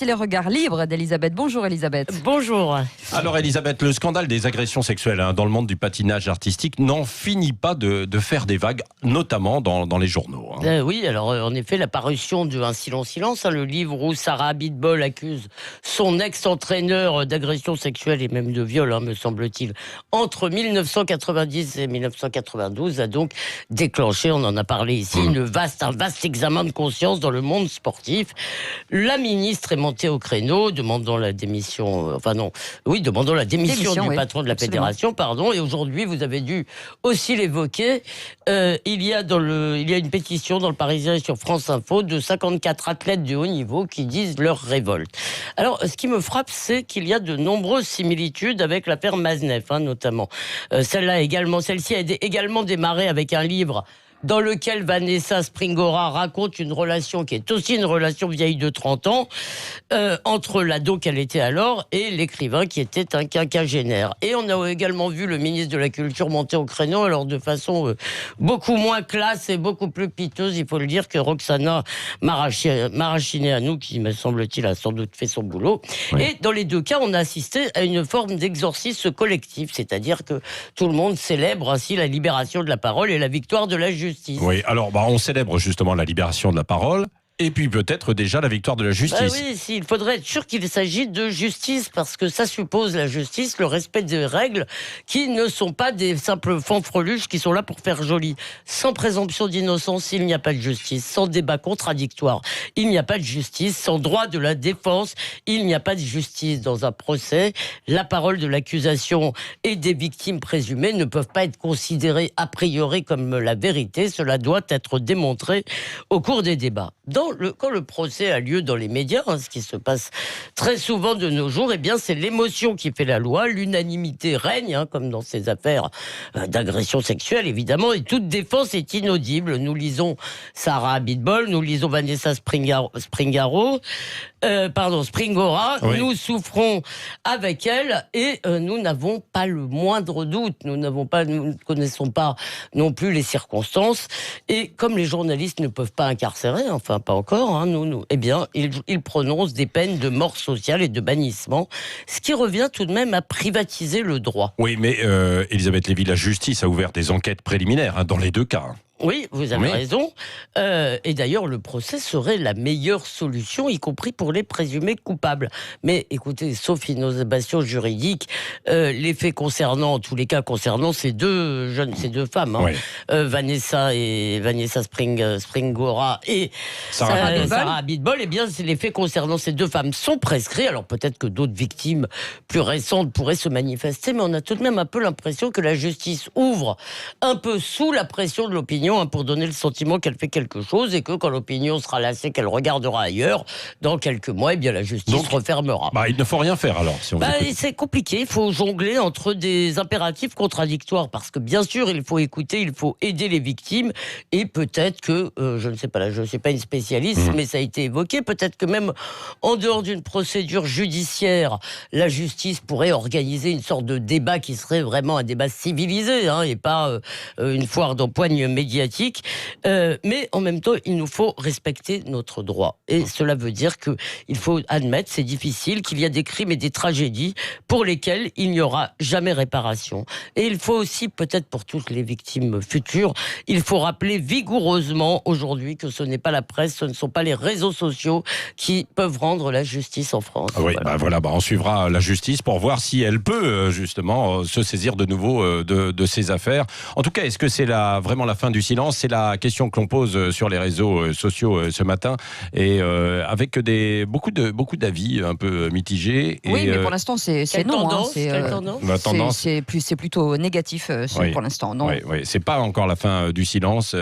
C'est les regards libres d'Elisabeth. Bonjour Elisabeth. Bonjour. Alors Elisabeth, le scandale des agressions sexuelles dans le monde du patinage artistique n'en finit pas de faire des vagues, notamment dans les journaux. Oui, alors en effet, la parution de Un silence, silence, le livre où Sarah Abitbol accuse son ex-entraîneur d'agression sexuelle et même de viol, me semble-t-il, entre 1990 et 1992, a donc déclenché, on en a parlé ici, un vaste examen de conscience dans le monde sportif. La ministre est montée au créneau, demandant la démission, demandant la démission du patron de la fédération, et aujourd'hui, vous avez dû aussi l'évoquer, il y a une pétition dans le Parisien et sur France Info de 54 athlètes de haut niveau qui disent leur révolte. Alors, ce qui me frappe, c'est qu'il y a de nombreuses similitudes avec l'affaire Maznev, notamment. Celle-ci a également démarré avec un livre dans lequel Vanessa Springora raconte une relation qui est aussi une relation vieille de 30 ans entre l'ado qu'elle était alors et l'écrivain qui était un quinquagénaire. Et on a également vu le ministre de la Culture monter au créneau, alors de façon beaucoup moins classe et beaucoup plus piteuse, il faut le dire, que Roxana Maracineanu, qui, me semble-t-il, a sans doute fait son boulot. Oui. Et dans les deux cas, on a assisté à une forme d'exorcisme collectif, c'est-à-dire que tout le monde célèbre ainsi la libération de la parole et la victoire de la justice. Oui, alors on célèbre justement la libération de la parole. Et puis peut-être déjà la victoire de la justice. Oui, il faudrait être sûr qu'il s'agit de justice, parce que ça suppose, la justice, le respect des règles qui ne sont pas des simples fanfreluches qui sont là pour faire joli. Sans présomption d'innocence, il n'y a pas de justice. Sans débat contradictoire, il n'y a pas de justice. Sans droit de la défense, il n'y a pas de justice. Dans un procès, la parole de l'accusation et des victimes présumées ne peuvent pas être considérées a priori comme la vérité. Cela doit être démontré au cours des débats. Quand le procès a lieu dans les médias, ce qui se passe très souvent de nos jours, c'est l'émotion qui fait la loi, l'unanimité règne, comme dans ces affaires d'agression sexuelle, évidemment, et toute défense est inaudible. Nous lisons Sarah Abitbol, nous lisons Vanessa Springora, oui. Nous souffrons avec elle et nous n'avons pas le moindre doute, nous ne connaissons pas non plus les circonstances, et comme les journalistes ne peuvent pas incarcérer, pas encore, ils prononcent des peines de mort sociale et de bannissement, ce qui revient tout de même à privatiser le droit. Oui, mais Elisabeth Lévy, la justice a ouvert des enquêtes préliminaires dans les deux cas. Oui, vous avez raison. Et d'ailleurs, le procès serait la meilleure solution, y compris pour les présumés coupables. Mais écoutez, sauf innovation juridique, les faits en tous les cas concernant ces deux femmes, Vanessa Springora et Sarah Abitbol, les faits concernant ces deux femmes sont prescrits. Alors peut-être que d'autres victimes plus récentes pourraient se manifester, mais on a tout de même un peu l'impression que la justice ouvre un peu sous la pression de l'opinion, pour donner le sentiment qu'elle fait quelque chose, et que quand l'opinion sera lassée, qu'elle regardera ailleurs, dans quelques mois, la justice refermera. Il ne faut rien faire alors, si on c'est compliqué, il faut jongler entre des impératifs contradictoires, parce que bien sûr, il faut écouter, il faut aider les victimes, et peut-être que, je ne sais pas, là, je ne suis pas une spécialiste, mais ça a été évoqué, peut-être que même en dehors d'une procédure judiciaire, la justice pourrait organiser une sorte de débat qui serait vraiment un débat civilisé, et pas une foire d'empoigne médiatique. Mais en même temps, il nous faut respecter notre droit. Et cela veut dire qu'il faut admettre, c'est difficile, qu'il y a des crimes et des tragédies pour lesquels il n'y aura jamais réparation. Et il faut aussi, peut-être pour toutes les victimes futures, il faut rappeler vigoureusement aujourd'hui que ce n'est pas la presse, ce ne sont pas les réseaux sociaux qui peuvent rendre la justice en France. Oui, on suivra la justice pour voir si elle peut justement se saisir de nouveau de ces affaires. En tout cas, est-ce que c'est vraiment la fin du silence? C'est la question que l'on pose sur les réseaux sociaux ce matin, et avec beaucoup d'avis un peu mitigés. Oui, mais pour l'instant c'est non. La tendance, c'est plutôt négatif pour l'instant. Non. Oui, c'est pas encore la fin du silence.